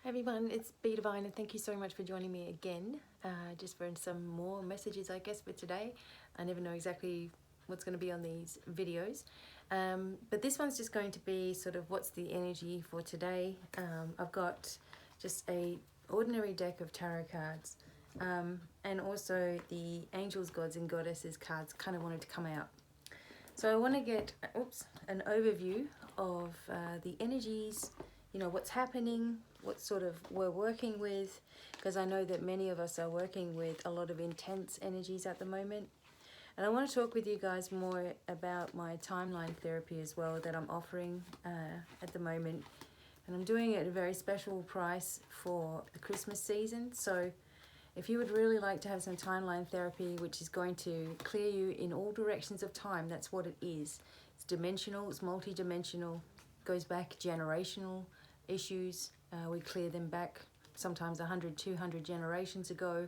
Hey everyone, it's BDevine and thank you so much for joining me again, just for some more messages I guess for today. I never know exactly what's going to be on these videos, but this one's just going to be sort of what's the energy for today. I've got just a ordinary deck of tarot cards, and also the angels, gods and goddesses cards kind of wanted to come out. So I want to get an overview of the energies, you know, what's happening, what sort of we're working with, because I know that many of us are working with a lot of intense energies at the moment. And I want to talk with you guys more about my timeline therapy as well that I'm offering at the moment. And I'm doing it at a very special price for the Christmas season. So if you would really like to have some timeline therapy, which is going to clear you in all directions of time, that's what it is. It's dimensional, it's multi-dimensional, goes back generational issues. We clear them back sometimes 100, 200 generations ago.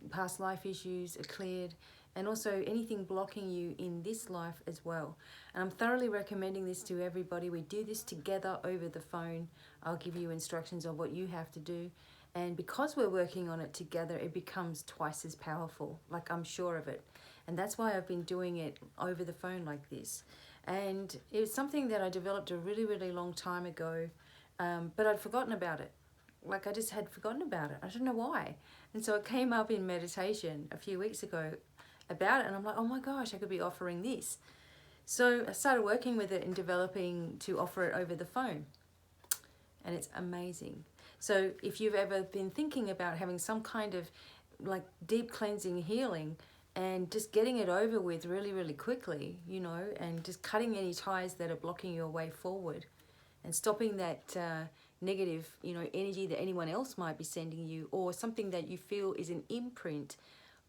Past life issues are cleared, and also anything blocking you in this life as well. And I'm thoroughly recommending this to everybody. We do this together over the phone. I'll give you instructions on what you have to do. And because we're working on it together, it becomes twice as powerful, like I'm sure of it. And that's why I've been doing it over the phone like this. And it was something that I developed a really, really long time ago, but I'd forgotten about it. Like I just had forgotten about it. I don't know why. And so it came up in meditation a few weeks ago about it. And I'm like, oh my gosh, I could be offering this. So I started working with it and developing to offer it over the phone. And it's amazing. So if you've ever been thinking about having some kind of like deep cleansing healing and just getting it over with really, really quickly, you know, and just cutting any ties that are blocking your way forward and stopping that negative, you know, energy that anyone else might be sending you, or something that you feel is an imprint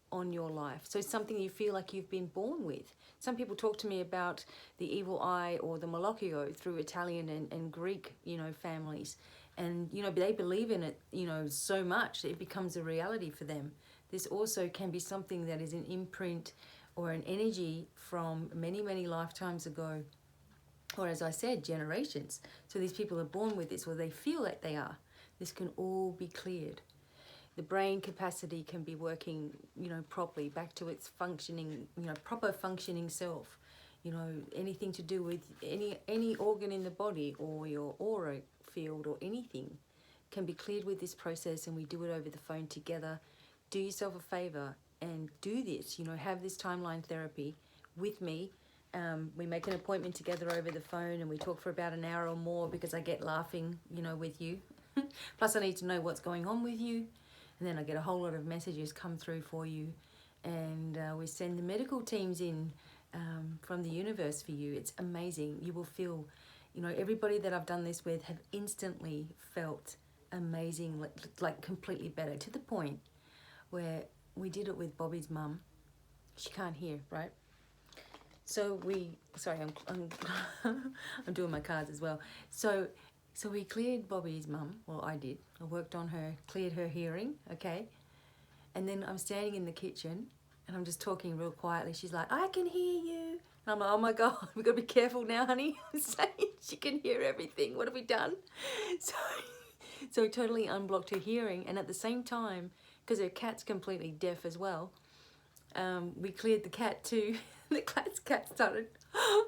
on your life. So something you feel like you've been born with. Some people talk to me about the evil eye or the Malocchio through Italian and Greek, you know, families. And, you know, they believe in it, you know, so much that it becomes a reality for them. This also can be something that is an imprint or an energy from many, many lifetimes ago. Or as I said, generations. So these people are born with this, or they feel like they are. This can all be cleared. The brain capacity can be working, you know, properly, back to its functioning, you know, proper functioning self. You know, anything to do with any organ in the body or your aura field or anything can be cleared with this process, and we do it over the phone together. Do yourself a favor and do this, you know, have this timeline therapy with me. We make an appointment together over the phone and we talk for about an hour or more, because I get laughing, you know, with you. Plus I need to know what's going on with you. And then I get a whole lot of messages come through for you. And we send the medical teams in from the universe for you. It's amazing. You will feel, you know, everybody that I've done this with have instantly felt amazing, like completely better, to the point where we did it with Bobby's mum. She can't hear, right? So I'm doing my cards as well. So we cleared Bobby's mum. Well, I did. I worked on her, cleared her hearing, okay? And then I'm standing in the kitchen and I'm just talking real quietly. She's like, I can hear you. And I'm like, oh my God, we've got to be careful now, honey. I'm saying she can hear everything. What have we done? So we totally unblocked her hearing. And at the same time, because her cat's completely deaf as well, we cleared the cat too. The cat started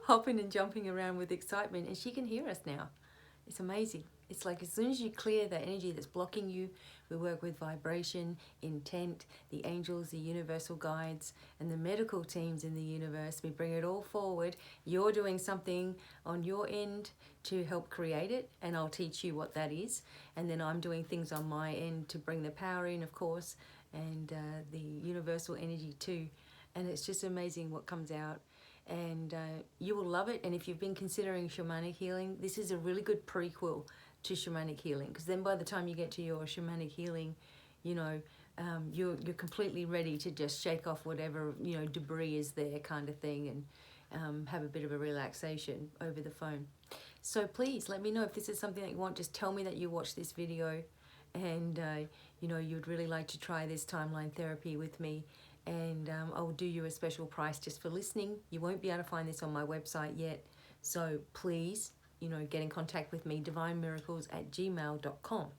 hopping and jumping around with excitement, and she can hear us now. It's amazing. It's like as soon as you clear that energy that's blocking you, we work with vibration, intent, the angels, the universal guides, and the medical teams in the universe. We bring it all forward. You're doing something on your end to help create it, and I'll teach you what that is. And then I'm doing things on my end to bring the power in, of course, and the universal energy too. And it's just amazing what comes out. And you will love it. And if you've been considering shamanic healing, this is a really good prequel to shamanic healing, because then by the time you get to your shamanic healing, you know, you're completely ready to just shake off whatever, you know, debris is there, kind of thing, and have a bit of a relaxation over the phone. So please let me know if this is something that you want. Just tell me that you watched this video and you know, you'd really like to try this timeline therapy with me. And I'll do you a special price just for listening. You won't be able to find this on my website yet, so please, get in contact with me, divinemiracles@gmail.com.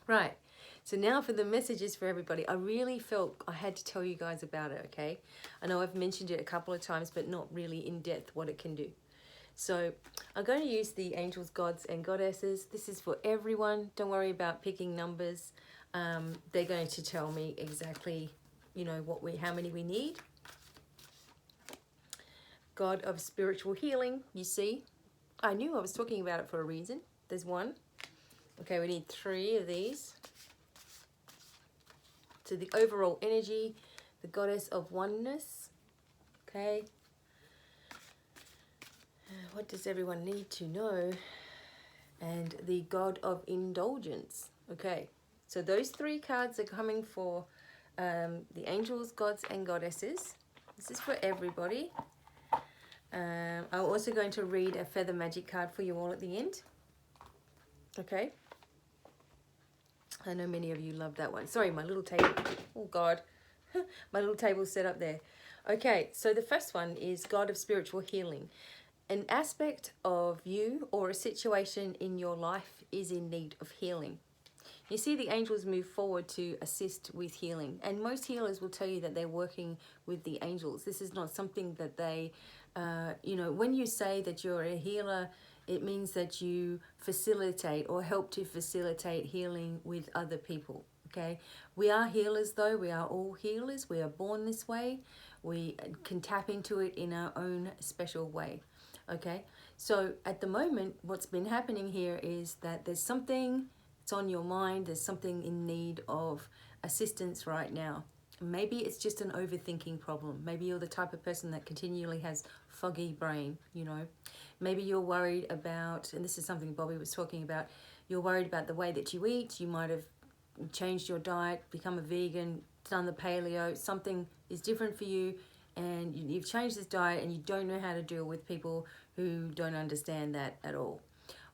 Right, so now for the messages for everybody. I really felt I had to tell you guys about it, okay? I know I've mentioned it a couple of times, but not really in depth what it can do. So I'm going to use the angels, gods, and goddesses. This is for everyone. Don't worry about picking numbers. They're going to tell me exactly, how many we need. God of spiritual healing, you see. I knew I was talking about it for a reason. There's one. Okay, we need 3 of these. So the overall energy, the goddess of oneness. Okay. What does everyone need to know? And the god of indulgence. Okay, so those 3 cards are coming for the angels, gods, and goddesses. This is for everybody. I'm also going to read a feather magic card for you all at the end. Okay. I know many of you love that one. Sorry, my little table. Oh, God. My little table's set up there. Okay, so the first one is God of spiritual healing. An aspect of you or a situation in your life is in need of healing. You see the angels move forward to assist with healing. And most healers will tell you that they're working with the angels. This is not something that they, when you say that you're a healer, it means that you facilitate or help to facilitate healing with other people, okay? We are healers though. We are all healers. We are born this way. We can tap into it in our own special way, okay? So at the moment, what's been happening here is that there's something, it's on your mind, there's something in need of assistance right now. Maybe it's just an overthinking problem. Maybe you're the type of person that continually has foggy brain, Maybe you're worried about, and this is something Bobby was talking about, you're worried about the way that you eat. You might have changed your diet, become a vegan, done the paleo, something is different for you, and you've changed this diet and you don't know how to deal with people who don't understand that at all.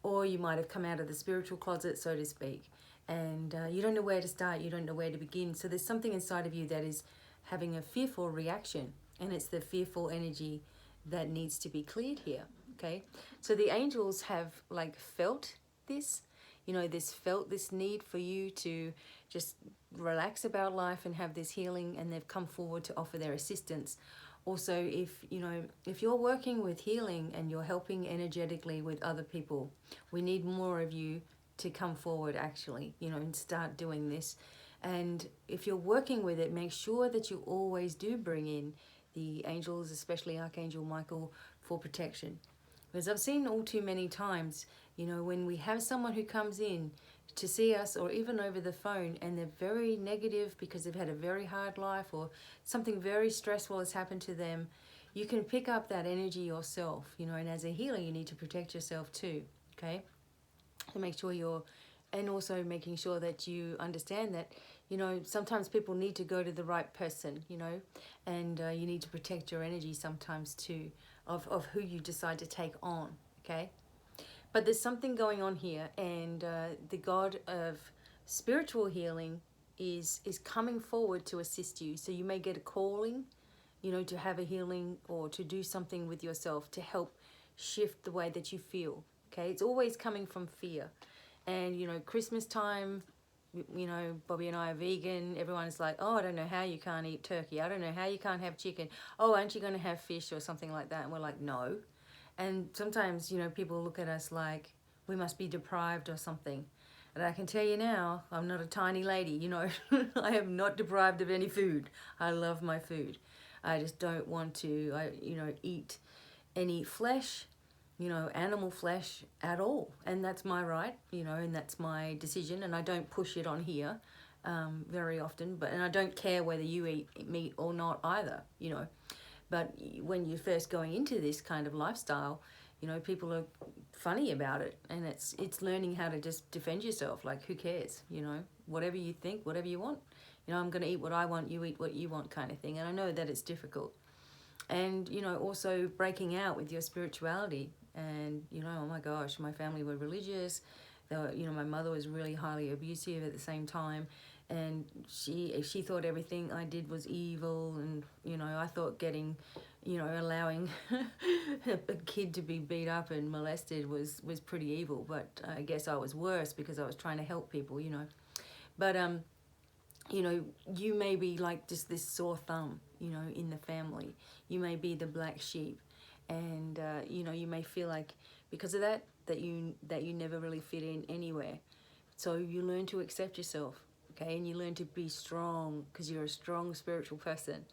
Or you might have come out of the spiritual closet, so to speak, and you don't know where to start, you don't know where to begin. So there's something inside of you that is having a fearful reaction, and it's the fearful energy that needs to be cleared here, okay? So the angels have felt this, felt this need for you to just relax about life and have this healing, and they've come forward to offer their assistance. Also, if you're working with healing and you're helping energetically with other people, we need more of you to come forward actually, and start doing this. And if you're working with it, make sure that you always do bring in the angels, especially Archangel Michael, for protection. Because I've seen all too many times, when we have someone who comes in to see us, or even over the phone, and they're very negative because they've had a very hard life or something very stressful has happened to them, you can pick up that energy yourself, and as a healer, you need to protect yourself too, okay? To make sure and also making sure that you understand that, sometimes people need to go to the right person, and you need to protect your energy sometimes too, of who you decide to take on, okay? But there's something going on here, and the God of spiritual healing is coming forward to assist you. So you may get a calling, to have a healing or to do something with yourself to help shift the way that you feel, okay? It's always coming from fear. And, Christmas time, Bobby and I are vegan. Everyone's like, oh, I don't know how you can't eat turkey. I don't know how you can't have chicken. Oh, aren't you going to have fish or something like that? And we're like, no. And sometimes, people look at us like we must be deprived or something. And I can tell you now, I'm not a tiny lady, I am not deprived of any food. I love my food. I just don't want to, eat any flesh, animal flesh at all. And that's my right, and that's my decision. And I don't push it on here very often. And I don't care whether you eat meat or not either, But when you're first going into this kind of lifestyle, people are funny about it. And it's learning how to just defend yourself. Like, who cares? Whatever you think, whatever you want. I'm going to eat what I want, you eat what you want kind of thing. And I know that it's difficult. And, also breaking out with your spirituality. And, oh my gosh, my family were religious. They were, my mother was really highly abusive at the same time. And she thought everything I did was evil. And, I thought getting, you know, allowing a kid to be beat up and molested was pretty evil. But I guess I was worse because I was trying to help people, you know. But you know, you may be like just this sore thumb, you know, in the family. You may be the black sheep, and you know, you may feel like because of that you never really fit in anywhere. So you learn to accept yourself, okay, and you learn to be strong because you're a strong spiritual person.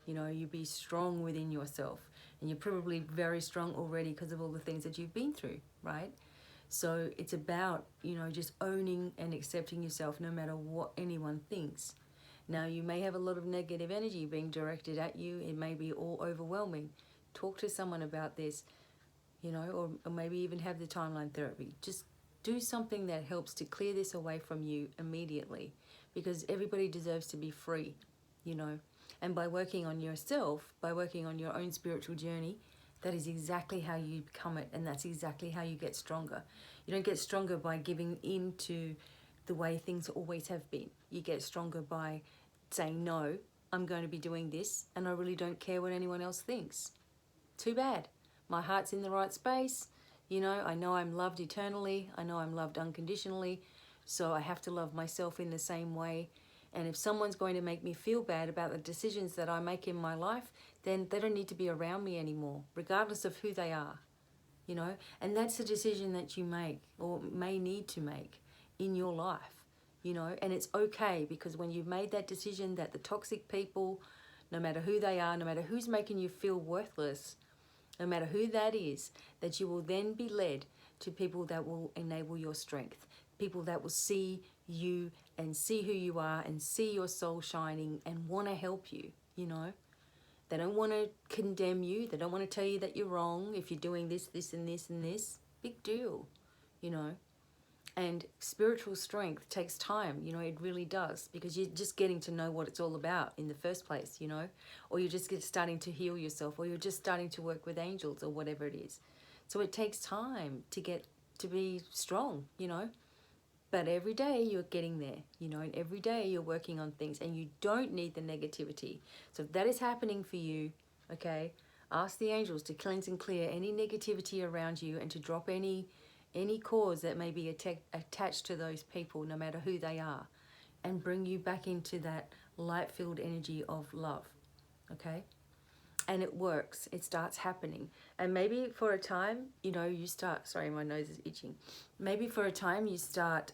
You know, you be strong within yourself, and you're probably very strong already because of all the things that you've been through, right? So it's about, you know, just owning and accepting yourself no matter what anyone thinks. Now, you may have a lot of negative energy being directed at you. It may be all overwhelming. Talk to someone about this, you know, or maybe even have the timeline therapy. Just do something that helps to clear this away from you immediately, because everybody deserves to be free, you know. And by working on yourself, by working on your own spiritual journey, that is exactly how you become it, and that's exactly how you get stronger. You don't get stronger by giving in to the way things always have been. You get stronger by saying, no, I'm going to be doing this, and I really don't care what anyone else thinks. Too bad. My heart's in the right space. You know I'm loved eternally. I know I'm loved unconditionally. So I have to love myself in the same way. And if someone's going to make me feel bad about the decisions that I make in my life, then they don't need to be around me anymore, regardless of who they are, you know. And that's a decision that you make or may need to make in your life, you know. And it's okay, because when you've made that decision that the toxic people, no matter who they are, no matter who's making you feel worthless, no matter who that is, that you will then be led to people that will enable your strength, people that will see you and see who you are and see your soul shining and want to help you, you know. They don't want to condemn you. They don't want to tell you that you're wrong if you're doing this, this, and this, and this. Big deal, you know. And spiritual strength takes time, you know, it really does, because you're just getting to know what it's all about in the first place, you know, or you're just starting to heal yourself, or you're just starting to work with angels, or whatever it is. So it takes time to get to be strong, you know. But every day you're getting there, you know, and every day you're working on things, and you don't need the negativity. So if that is happening for you, okay, ask the angels to cleanse and clear any negativity around you, and to drop any cause that may be attached to those people, no matter who they are, and bring you back into that light-filled energy of love, okay? And it works. It starts happening. And maybe for a time, you know, you start, sorry, my nose is itching. Maybe for a time you start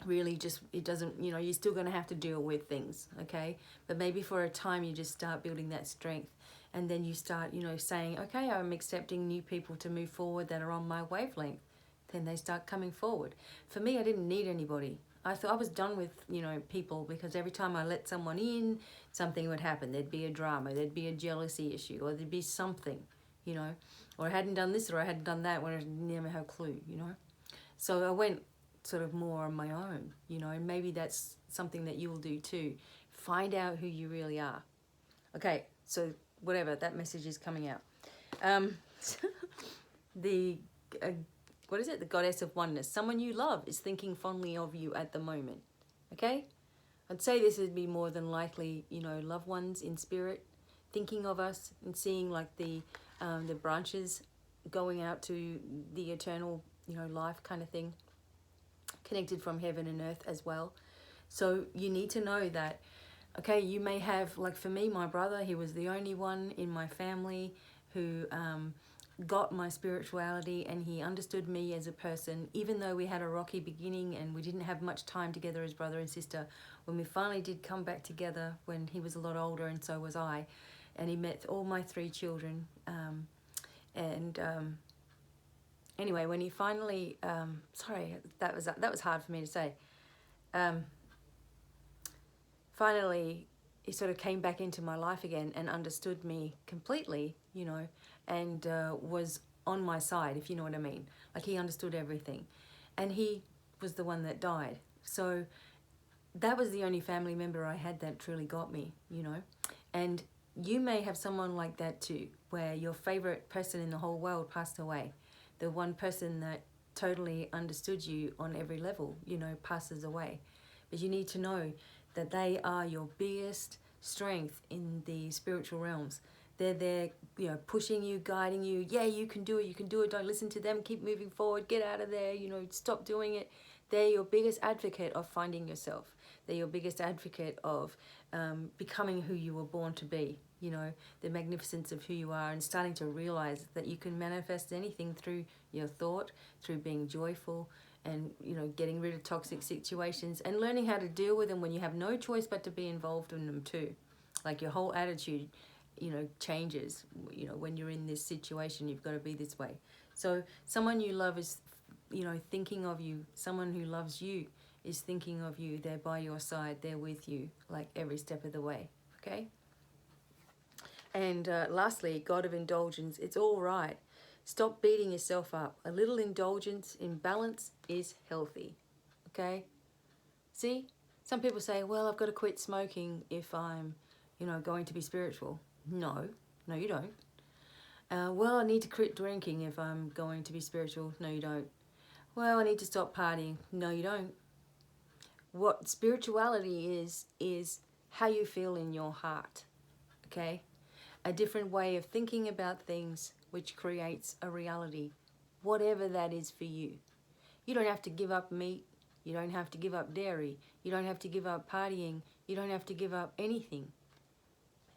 really just, it doesn't, you know, you're still going to have to deal with things, okay? But maybe for a time you just start building that strength. And then you start, you know, saying, okay, I'm accepting new people to move forward that are on my wavelength. Then they start coming forward. For me, I didn't need anybody. I thought I was done with, you know, people, because every time I let someone in, something would happen. There'd be a drama, there'd be a jealousy issue, or there'd be something, you know, or I hadn't done this or I hadn't done that when I never had a clue, you know. So I went sort of more on my own, you know, and maybe that's something that you'll do too. Find out who you really are. Okay, so whatever, that message is coming out. The what is it? The goddess of oneness. Someone you love is thinking fondly of you at the moment. Okay? I'd say this would be more than likely, you know, loved ones in spirit thinking of us and seeing like the branches going out to the eternal, you know, life kind of thing, connected from heaven and earth as well. So you need to know that, okay, you may have, like for me, my brother, he was the only one in my family who got my spirituality, and he understood me as a person, even though we had a rocky beginning and we didn't have much time together as brother and sister. When we finally did come back together, when he was a lot older and so was I, and he met all my 3 children, anyway, when he finally, sorry, that was hard for me to say, finally he sort of came back into my life again and understood me completely, you know, and was on my side, if you know what I mean. Like, he understood everything. And he was the one that died. So that was the only family member I had that truly got me, you know. And you may have someone like that too, where your favorite person in the whole world passed away. The one person that totally understood you on every level, you know, passes away. But you need to know that they are your biggest strength in the spiritual realms. They're there, you know, pushing you, guiding you. Yeah, you can do it, you can do it. Don't listen to them, keep moving forward, get out of there, you know, stop doing it. They're your biggest advocate of finding yourself. They're your biggest advocate of becoming who you were born to be, you know, the magnificence of who you are, and starting to realize that you can manifest anything through your thought, through being joyful, and, you know, getting rid of toxic situations and learning how to deal with them when you have no choice but to be involved in them too. Like your whole attitude, you know, changes. You know, when you're in this situation, you've got to be this way. So someone you love is, you know, thinking of you. Someone who loves you is thinking of you. They're by your side. They're with you, like every step of the way. Okay? And lastly, God of indulgence. It's all right. Stop beating yourself up. A little indulgence in balance is healthy. Okay? See? Some people say, well, I've got to quit smoking if I'm, you know, going to be spiritual. No, you don't. Well, I need to quit drinking if I'm going to be spiritual. No, you don't. Well, I need to stop partying. No, you don't. What spirituality is how you feel in your heart. Okay? A different way of thinking about things which creates a reality, whatever that is for you. You don't have to give up meat. You don't have to give up dairy. You don't have to give up partying. You don't have to give up anything.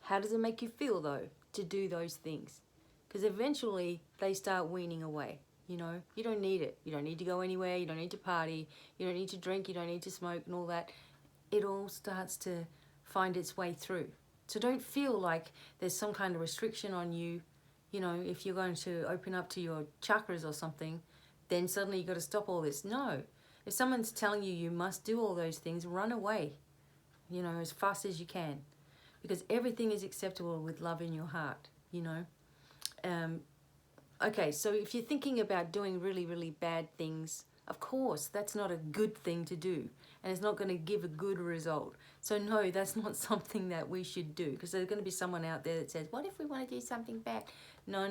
How does it make you feel, though, to do those things? Because eventually they start weaning away, you know. You don't need it. You don't need to go anywhere. You don't need to party. You don't need to drink. You don't need to smoke and all that. It all starts to find its way through. So don't feel like there's some kind of restriction on you. You know, if you're going to open up to your chakras or something, then suddenly you've got to stop all this. No. If someone's telling you you must do all those things, run away, you know, as fast as you can. Because everything is acceptable with love in your heart, you know. Okay, so if you're thinking about doing really, really bad things, of course, that's not a good thing to do. And it's not going to give a good result. So no, that's not something that we should do. Because there's going to be someone out there that says, what if we want to do something bad? No.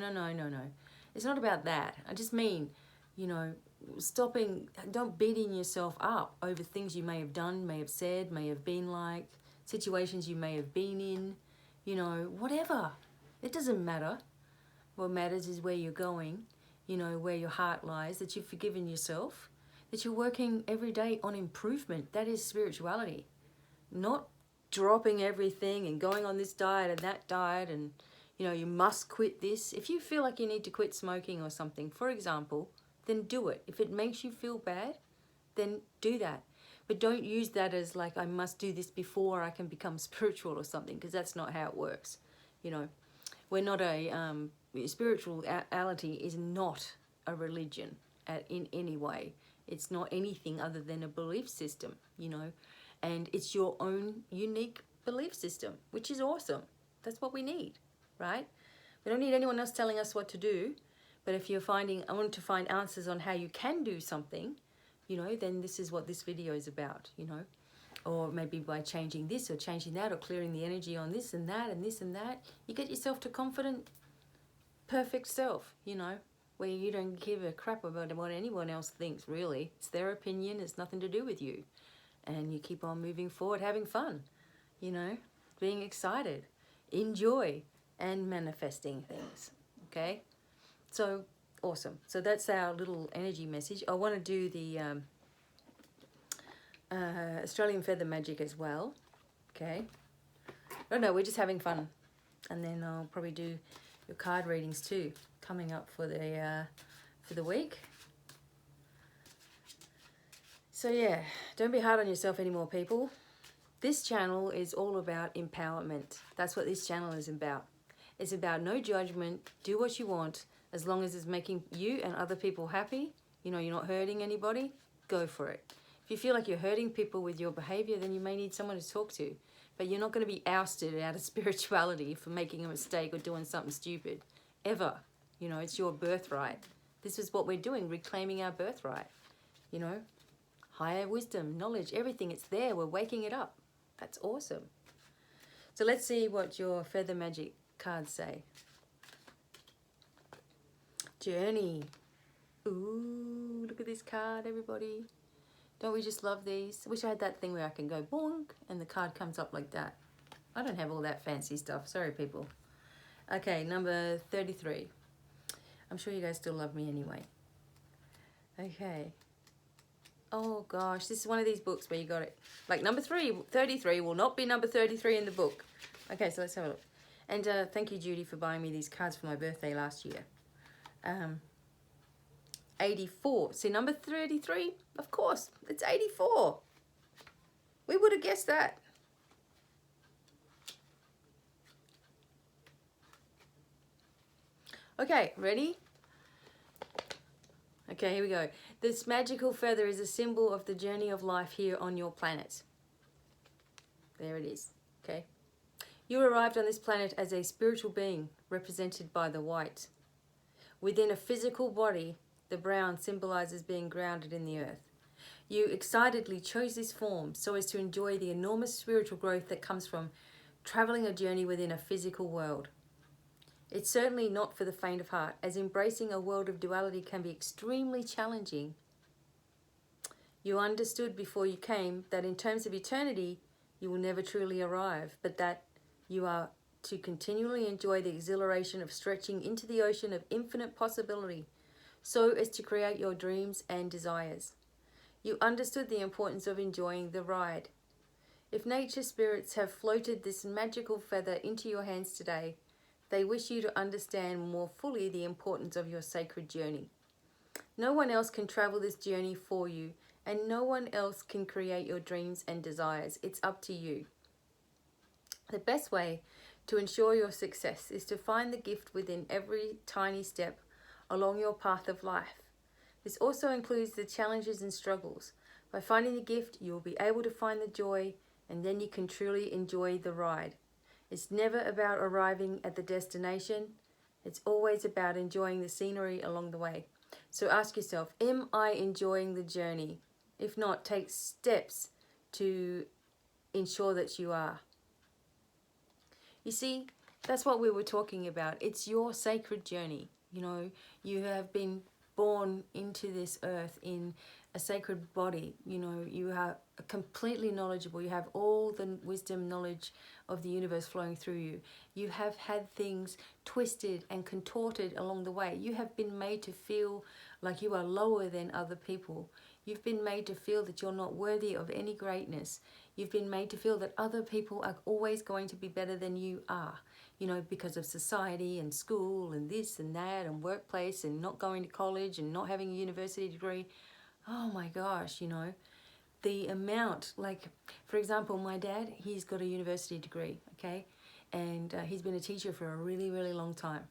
It's not about that. I just mean, you know, don't beating yourself up over things you may have done, may have said, may have been like, situations you may have been in, you know, whatever. It doesn't matter. What matters is where you're going, you know, where your heart lies, that you've forgiven yourself, that you're working every day on improvement. That is spirituality. Not dropping everything and going on this diet and that diet and, you know, you must quit this. If you feel like you need to quit smoking or something, for example, then do it. If it makes you feel bad, then do that. But don't use that as like, I must do this before I can become spiritual or something, because that's not how it works. You know, we're not spirituality is not a religion in any way. It's not anything other than a belief system, you know, and it's your own unique belief system, which is awesome. That's what we need, right? We don't need anyone else telling us what to do. But if you're I want to find answers on how you can do something, you know, then this is what this video is about, you know. Or maybe by changing this or changing that or clearing the energy on this and that and this and that, you get yourself to confident, perfect self, you know, where you don't give a crap about what anyone else thinks, really. It's their opinion. It's nothing to do with you. And you keep on moving forward, having fun, you know, being excited, enjoy, and manifesting things, okay? So, awesome. So that's our little energy message. I want to do the Australian Feather Magic as well, okay? No, we're just having fun. And then I'll probably do your card readings too, coming up for the week. So yeah, don't be hard on yourself anymore, people. This channel is all about empowerment. That's what this channel is about. It's about no judgment. Do what you want. As long as it's making you and other people happy, you know, you're not hurting anybody, go for it. If you feel like you're hurting people with your behavior, then you may need someone to talk to. But you're not going to be ousted out of spirituality for making a mistake or doing something stupid. Ever. You know, it's your birthright. This is what we're doing, reclaiming our birthright. You know, higher wisdom, knowledge, everything, it's there. We're waking it up. That's awesome. So let's see what your Feather Magic cards say. Journey. Ooh, look at this card, everybody. Don't we just love these? I wish I had that thing where I can go bonk and the card comes up like that. I don't have all that fancy stuff. Sorry, people. Okay, number 33. I'm sure you guys still love me anyway. Okay. Oh gosh, this is one of these books where you got it. Like number 33 will not be number 33 in the book. Okay, so let's have a look. And thank you, Judy, for buying me these cards for my birthday last year. 84. See, number 33? Of course, it's 84. We would have guessed that. Okay, ready? Okay, here we go. This magical feather is a symbol of the journey of life here on your planet. There it is, okay? You arrived on this planet as a spiritual being, represented by the white. Within a physical body, the brown symbolizes being grounded in the earth. You excitedly chose this form so as to enjoy the enormous spiritual growth that comes from traveling a journey within a physical world. It's certainly not for the faint of heart, as embracing a world of duality can be extremely challenging. You understood before you came that in terms of eternity, you will never truly arrive, but that you are to continually enjoy the exhilaration of stretching into the ocean of infinite possibility, so as to create your dreams and desires. You understood the importance of enjoying the ride. If nature spirits have floated this magical feather into your hands today, they wish you to understand more fully the importance of your sacred journey. No one else can travel this journey for you, and no one else can create your dreams and desires. It's up to you. The best way to ensure your success is to find the gift within every tiny step along your path of life. This also includes the challenges and struggles. By finding the gift, you will be able to find the joy, and then you can truly enjoy the ride. It's never about arriving at the destination. It's always about enjoying the scenery along the way. So ask yourself, am I enjoying the journey? If not, take steps to ensure that you are. You see, that's what we were talking about. It's your sacred journey. You know, you have been born into this earth in a sacred body. You know, you are completely knowledgeable. You have all the wisdom, knowledge of the universe flowing through you. You have had things twisted and contorted along the way. You have been made to feel like you are lower than other people. You've been made to feel that you're not worthy of any greatness. You've been made to feel that other people are always going to be better than you are, you know, because of society and school and this and that and workplace and not going to college and not having a university degree. Oh my gosh, you know, the amount, like, for example, my dad, he's got a university degree, okay? And he's been a teacher for a really, really long time.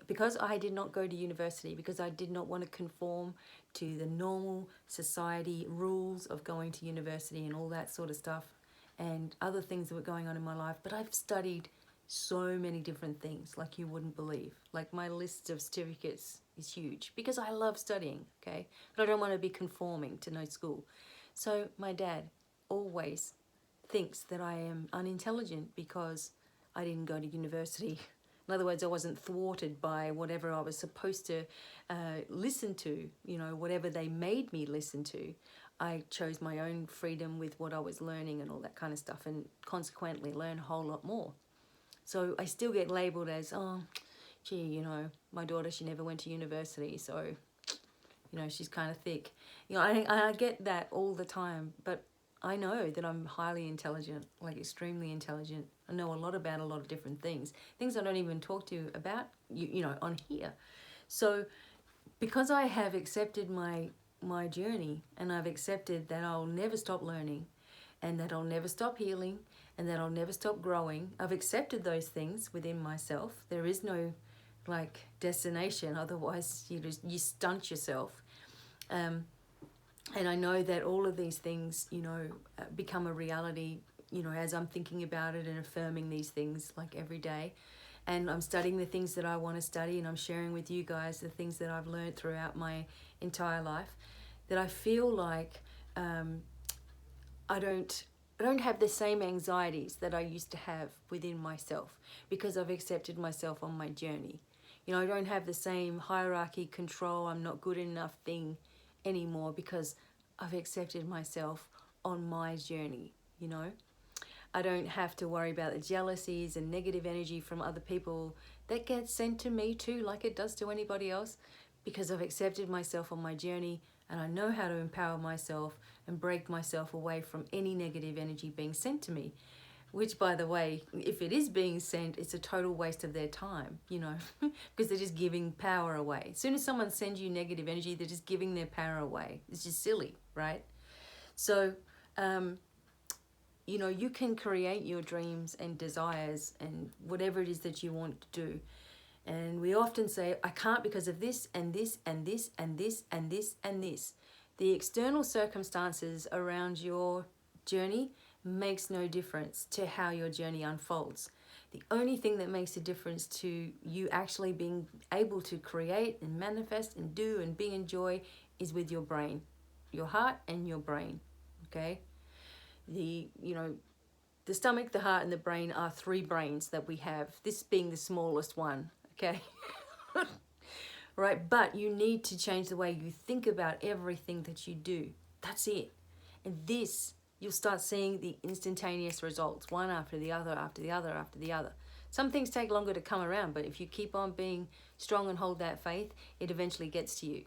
Because I did not go to university, because I did not want to conform to the normal society rules of going to university and all that sort of stuff and other things that were going on in my life, but I've studied so many different things like you wouldn't believe. Like my list of certificates is huge because I love studying, okay? But I don't want to be conforming to no school. So my dad always thinks that I am unintelligent because I didn't go to university. In other words, I wasn't thwarted by whatever I was supposed to listen to, you know, whatever they made me listen to. I chose my own freedom with what I was learning and all that kind of stuff, and consequently learn a whole lot more. So I still get labelled as, oh, gee, you know, my daughter, she never went to university, so, you know, she's kind of thick. You know, I get that all the time, but I know that I'm highly intelligent, like extremely intelligent. I know a lot about a lot of different things I don't even talk to you about, you know, on here. So because I have accepted my journey, and I've accepted that I'll never stop learning and that I'll never stop healing and that I'll never stop growing, I've accepted those things within myself. There is no like destination, otherwise you stunt yourself. And I know that all of these things, you know, become a reality, you know, as I'm thinking about it and affirming these things like every day. And I'm studying the things that I want to study, and I'm sharing with you guys the things that I've learned throughout my entire life, that I feel like I don't have the same anxieties that I used to have within myself because I've accepted myself on my journey. You know, I don't have the same hierarchy, control, I'm not good enough thing anymore because I've accepted myself on my journey, you know. I don't have to worry about the jealousies and negative energy from other people that gets sent to me too, like it does to anybody else, because I've accepted myself on my journey and I know how to empower myself and break myself away from any negative energy being sent to me. Which, by the way, if it is being sent, it's a total waste of their time, you know, because they're just giving power away. As soon as someone sends you negative energy, they're just giving their power away. It's just silly, right? So, you know, you can create your dreams and desires and whatever it is that you want to do. And we often say, I can't because of this and this and this and this and this and this. The external circumstances around your journey makes no difference to how your journey unfolds. The only thing that makes a difference to you actually being able to create and manifest and do and be in joy is with your brain, your heart and your brain, okay? The stomach, the heart and the brain are three brains that we have, this being the smallest one, okay? Right, but you need to change the way you think about everything that you do. That's it. And this, you'll start seeing the instantaneous results, one after the other, after the other, after the other. Some things take longer to come around, but if you keep on being strong and hold that faith, it eventually gets to you.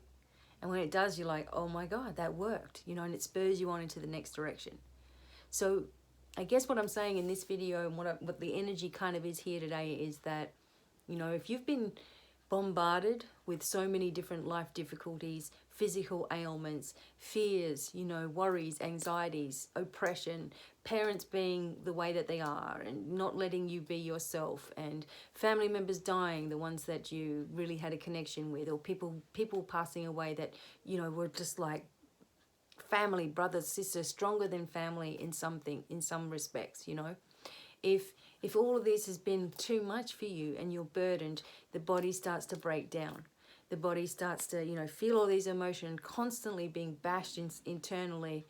And when it does, you're like, oh my God, that worked, you know, and it spurs you on into the next direction. So I guess what I'm saying in this video and what the energy kind of is here today is that, you know, if you've been bombarded with so many different life difficulties, physical ailments, fears, you know, worries, anxieties, oppression, parents being the way that they are and not letting you be yourself, and family members dying, the ones that you really had a connection with, or people passing away that, you know, were just like family, brothers, sisters, stronger than family in some respects, you know. If all of this has been too much for you and you're burdened, the body starts to break down. The body starts to, you know, feel all these emotions constantly being bashed internally,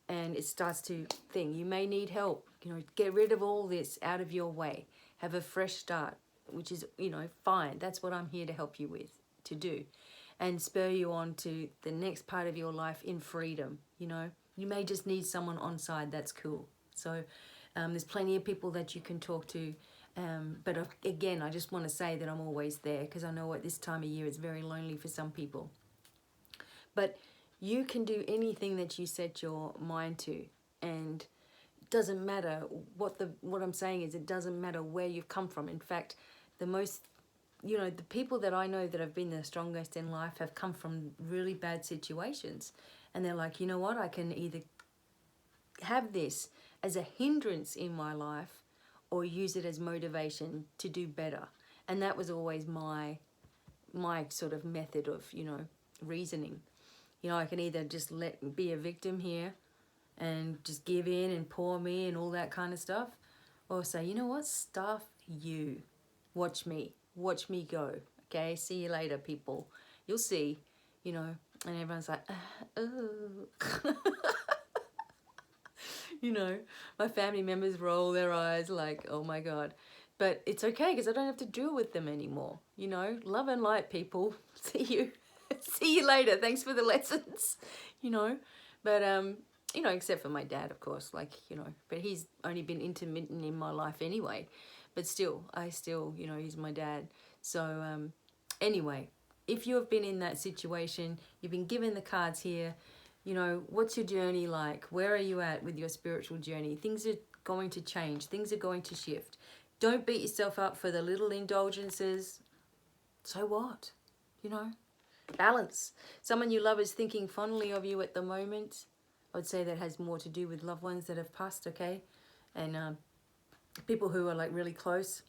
and it starts to think you may need help. You know, get rid of all this out of your way. Have a fresh start, which is, you know, fine. That's what I'm here to help you with, to do. And spur you on to the next part of your life in freedom, you know. You may just need someone on side, that's cool. So there's plenty of people that you can talk to. But again, I just want to say that I'm always there, because I know at this time of year it's very lonely for some people. But you can do anything that you set your mind to, and it doesn't matter what I'm saying is, it doesn't matter where you've come from. In fact, you know, the people that I know that have been the strongest in life have come from really bad situations. And they're like, you know what, I can either have this as a hindrance in my life or use it as motivation to do better. And that was always my sort of method of, you know, reasoning. You know, I can either just be a victim here and just give in and pour me and all that kind of stuff, or say, you know what, stuff you. Watch me go, okay? See you later, people. You'll see, you know, and everyone's like, oh. You know, my family members roll their eyes like, oh my God. But it's okay, because I don't have to deal with them anymore, you know? Love and light, people. See you. See you later. Thanks for the lessons, you know? But, you know, except for my dad, of course, like, you know, but he's only been intermittent in my life anyway. But still, you know, he's my dad. So anyway, if you have been in that situation, you've been given the cards here, you know, what's your journey like? Where are you at with your spiritual journey? Things are going to change. Things are going to shift. Don't beat yourself up for the little indulgences. So what? You know, balance. Someone you love is thinking fondly of you at the moment. I would say that has more to do with loved ones that have passed, okay? And people who are like really close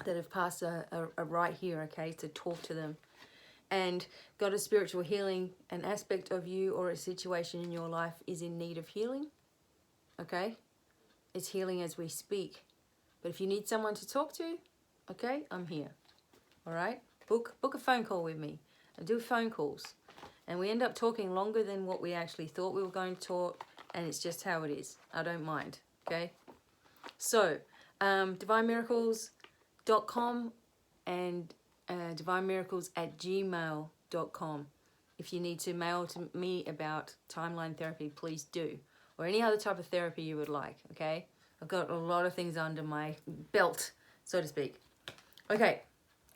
that have passed are right here, okay, to talk to them. And got a spiritual healing, an aspect of you or a situation in your life is in need of healing, okay? It's healing as we speak. But if you need someone to talk to, okay, I'm here, all right? Book a phone call with me. I do phone calls. And we end up talking longer than what we actually thought we were going to talk, and it's just how it is. I don't mind, okay? So, divinemiracles.com and divinemiracles@gmail.com. If you need to mail to me about timeline therapy, please do. Or any other type of therapy you would like, okay? I've got a lot of things under my belt, so to speak. Okay,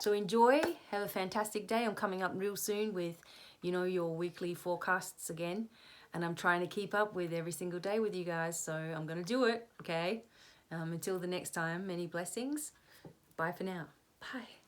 so enjoy. Have a fantastic day. I'm coming up real soon with, you know, your weekly forecasts again. And I'm trying to keep up with every single day with you guys. So I'm going to do it, okay? Until the next time, many blessings. Bye for now. Bye.